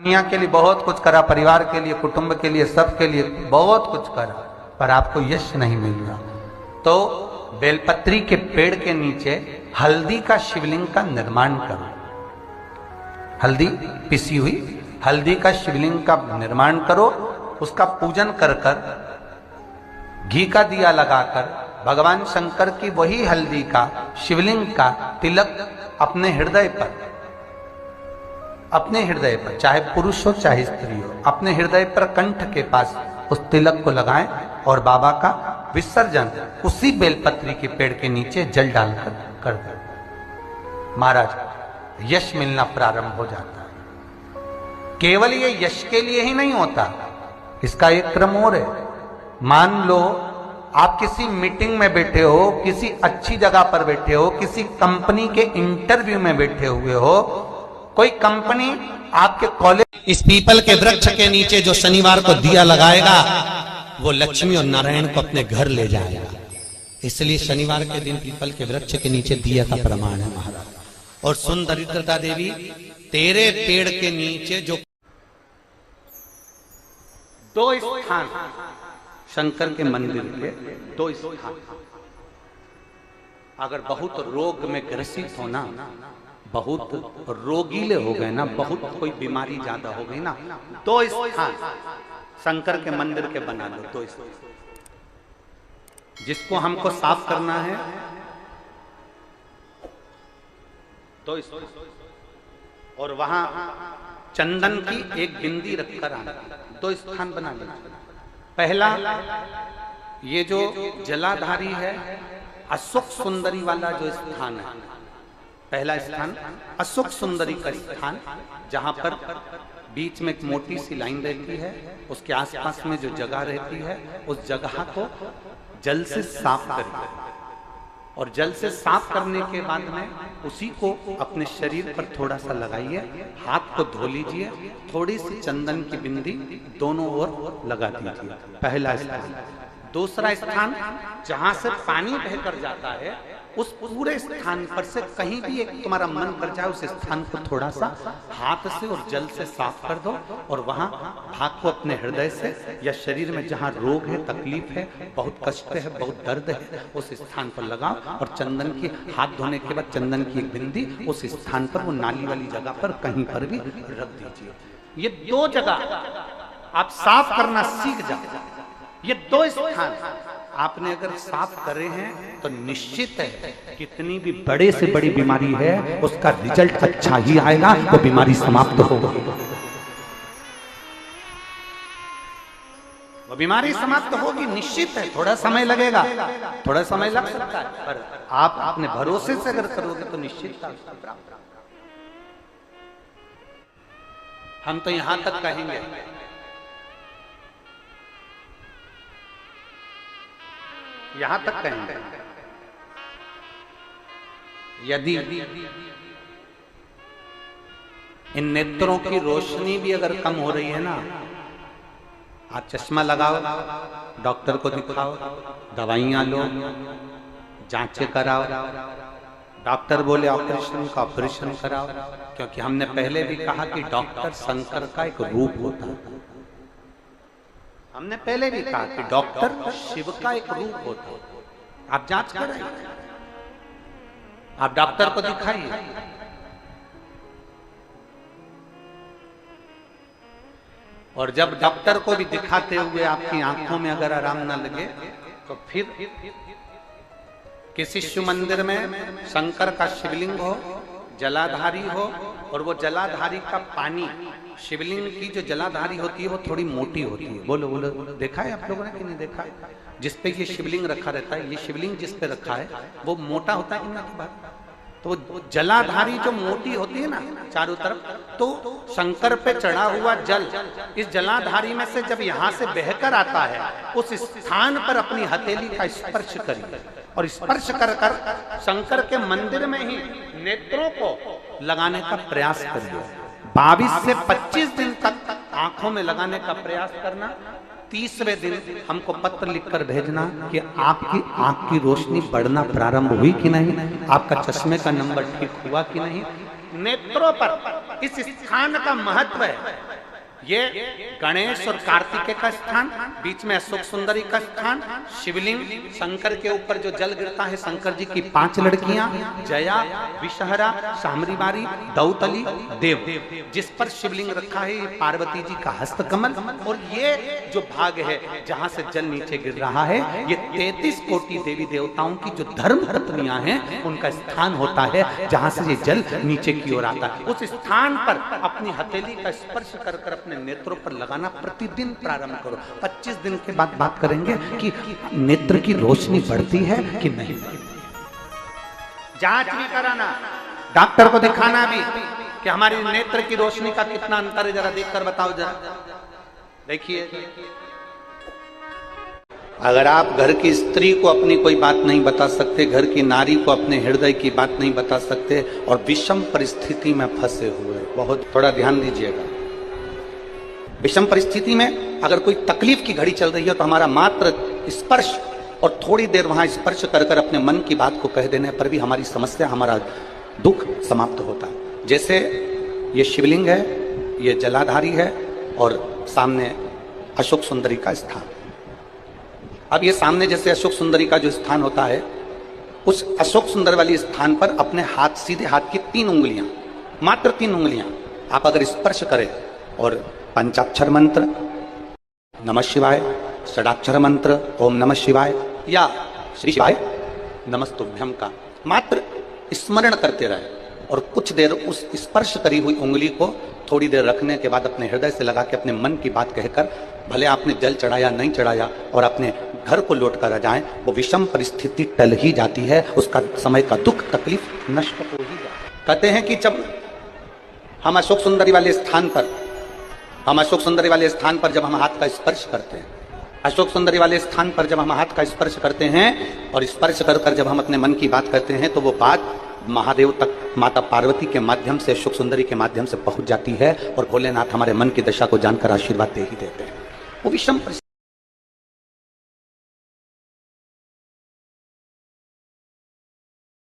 दुनिया के लिए बहुत कुछ करा, परिवार के लिए, कुटुंब के लिए, सबके लिए बहुत कुछ करा, पर आपको यश नहीं मिल रहा। तो बेलपत्री के पेड़ के नीचे हल्दी का शिवलिंग का निर्माण करो। हल्दी पिसी हुई हल्दी का शिवलिंग का निर्माण करो, उसका पूजन कर कर, घी का दिया लगाकर भगवान शंकर की वही हल्दी का शिवलिंग का तिलक अपने हृदय पर, चाहे पुरुष हो चाहे स्त्री हो, अपने हृदय पर कंठ के पास उस तिलक को लगाएं और बाबा का विसर्जन उसी बेलपत्री के पेड़ के नीचे जल डालकर कर दें। महाराज, यश मिलना प्रारंभ हो जाता है। केवल ये यश के लिए ही नहीं होता, इसका एक क्रम और है। मान लो आप किसी मीटिंग में बैठे हो, किसी अच्छी जगह पर बैठे हो, किसी कंपनी के इंटरव्यू में बैठे हुए हो, कोई कंपनी आपके कॉलेज, इस पीपल के वृक्ष के नीचे जो शनिवार को दिया लगाएगा वो लक्ष्मी और नारायण को अपने घर ले जाएगा। इसलिए शनिवार के दिन पीपल के वृक्ष के नीचे दिया का प्रमाण है महाराज। और सुन दरिद्रता देवी, तेरे पेड़ के नीचे जो दो स्थान, शंकर के मंदिर के दो स्थान, अगर बहुत रोग में ग्रसित हो ना, बहुत रोगीले हो गए ना, बहुत कोई बीमारी ज्यादा हो गई ना, दो स्थान शंकर के मंदिर के बना लो। दो स्थान जिसको हमको साफ करना है, दो स्थान, और वहां चंदन की एक बिंदी रखकर आना। दो स्थान बना लो। पहला, ये जो जलाधारी है, अशोक सुंदरी वाला जो स्थान है, पहला स्थान अशोक सुंदरी का स्थान, जहां पर बीच में एक मोटी सी लाइन रहती है, उसके आसपास में जो जगह रहती है, उस जगह को जल से साफ करिए। और जल से साफ करने के बाद में उसी को अपने शरीर पर थोड़ा सा लगाइए, हाथ को धो लीजिए, थोड़ी सी चंदन की बिंदी दोनों ओर लगा दीजिए। पहला स्थान। दूसरा स्थान, जहां से पानी बहकर जाता है, उस पूरे स्थान पर से कहीं भी एक तुम्हारा मन कर जाए, उस स्थान को थोड़ा सा हाथ से और जल से साफ कर दो, और वहां भाग को अपने हृदय से या शरीर में जहां रोग है, तकलीफ है, बहुत कष्ट है, बहुत दर्द है, उस स्थान पर लगाओ। और चंदन की, हाथ धोने के बाद चंदन की एक बिंदी उस स्थान पर, वो नाली वाली जगह पर कहीं पर भी रख दीजिए। ये दो जगह आप साफ करना सीख जाओ। ये दो स्थान आपने अगर साफ करे हैं तो निश्चित है कितनी भी बड़े से बड़ी बीमारी है, उसका रिजल्ट अच्छा ही आएगा, वो बीमारी समाप्त होगी। वो बीमारी समाप्त होगी, निश्चित है। थोड़ा समय लगेगा, थोड़ा समय लग सकता है, पर आप अपने भरोसे से अगर करोगे तो निश्चित। हम तो यहां तक कहेंगे, यहां तक कहेंगे, यदि इन नेत्रों की रोशनी भी अगर कम हो रही है ना, आप चश्मा लगाओ, डॉक्टर को दिखाओ, दवाइयां लो, जांचें कराओ, डॉक्टर बोले ऑपरेशन का ऑपरेशन कराओ, क्योंकि हमने पहले भी कहा कि डॉक्टर शंकर का एक रूप होता है। हमने पहले भी कहा कि डॉक्टर शिव का एक रूप होता है। आप जांच कराइए, आप डॉक्टर को दिखाइए। और जब डॉक्टर को भी दिखाते हुए आपकी आंखों में अगर आराम ना लगे, तो फिर किसी शिव मंदिर में शंकर का शिवलिंग हो, जलाधारी हो, और वो जलाधारी का पानी, शिवलिंग की जो जलाधारी होती है वो थोड़ी मोटी होती है। बोलो बोलो, देखा है आप लोगों ने कि नहीं देखा है? जिसपे ये शिवलिंग रखा रहता है, ये शिवलिंग जिस पे रखा है वो मोटा होता है कि नहीं? तो वो जलाधारी जो मोटी होती है ना चारों तरफ, तो शंकर पे चढ़ा हुआ जल इस जलाधारी में से जब यहाँ से बहकर आता है, उस स्थान पर अपनी हथेली का स्पर्श करिए, और स्पर्श कर कर शंकर के मंदिर में ही नेत्रों को लगाने का प्रयास करिए। 22 से 25 दिन तक आंखों में लगाने का प्रयास करना। 30वें दिन हमको पत्र लिखकर भेजना कि आपकी आंख की रोशनी बढ़ना प्रारंभ हुई कि नहीं, आपका चश्मे का नंबर ठीक हुआ कि नहीं। नेत्रों पर इस स्थान का महत्व है। ये गणेश और कार्तिकेय का स्थान, बीच में अशोक सुंदरी का स्थान, शिवलिंग, शंकर के ऊपर जो जल गिरता है, शंकर जी की 5 लड़कियां, जया, विषहरा, सामरीबारी, दौतली, देव, जिस पर शिवलिंग रखा है, ये पार्वती जी का हस्तकमल। और ये जो भाग है जहां से जल नीचे गिर रहा है, ये 33 कोटि देवी देवताओं की जो धर्म पत्नियां हैं उनका स्थान होता है, जहां से ये जल नीचे की ओर आता है। उस स्थान पर अपनी हथेली का स्पर्श कर कर अपने नेत्रों पर लगाना प्रतिदिन प्रारंभ करो। 25 दिन के बाद बात करेंगे कि नेत्र की रोशनी बढ़ती है कि नहीं। जांच भी कराना, डॉक्टर को दिखाना भी कि हमारी नेत्र की रोशनी का कितना अंतर है, जरा देखकर बताओ। जरा देखिए, अगर आप घर की स्त्री को अपनी कोई बात नहीं बता सकते, घर की नारी को अपने हृदय की बात नहीं बता सकते और विषम परिस्थिति में फंसे हुए, बहुत थोड़ा ध्यान दीजिएगा। विषम परिस्थिति में अगर कोई तकलीफ की घड़ी चल रही है तो हमारा मात्र स्पर्श और थोड़ी देर वहां स्पर्श कर कर अपने मन की बात को कह देने पर भी हमारी समस्या, हमारा दुख समाप्त होता है। जैसे ये शिवलिंग है, ये जलाधारी है और सामने अशोक सुंदरी का स्थान। अब ये सामने जैसे अशोक सुंदरी का जो स्थान होता है, उस अशोक सुंदर वाली स्थान पर अपने हाथ, सीधे हाथ की 3 उंगलियां, मात्र 3 उंगलियां आप अगर स्पर्श करें और पंचाक्षर मंत्र नमः शिवाय, षडाक्षर मंत्र ओम नमः शिवाय या श्री शिवाय नमस्तुभ्यम का मात्र स्मरण करते रहे और कुछ देर उस स्पर्श करी हुई उंगली को थोड़ी देर रखने के बाद अपने हृदय से लगा के अपने मन की बात कहकर, भले आपने जल चढ़ाया नहीं चढ़ाया, और अपने घर को लौट कर आ जाएं, वो विषम परिस्थिति टल ही जाती है, उसका समय का दुख तकलीफ नष्ट हो ही जाता है। कहते हैं कि जब हम अशोक सुंदरी वाले स्थान पर जब हम हाथ का स्पर्श करते हैं, अशोक सुंदरी वाले स्थान पर जब हम हाथ का स्पर्श करते हैं और स्पर्श कर कर जब हम अपने मन की बात करते हैं, तो वो बात महादेव तक, माता पार्वती के माध्यम से, अशोक सुंदरी के माध्यम से पहुंच जाती है और भोलेनाथ हमारे मन की दशा को जानकर आशीर्वाद दे ही देते हैं। वो विषम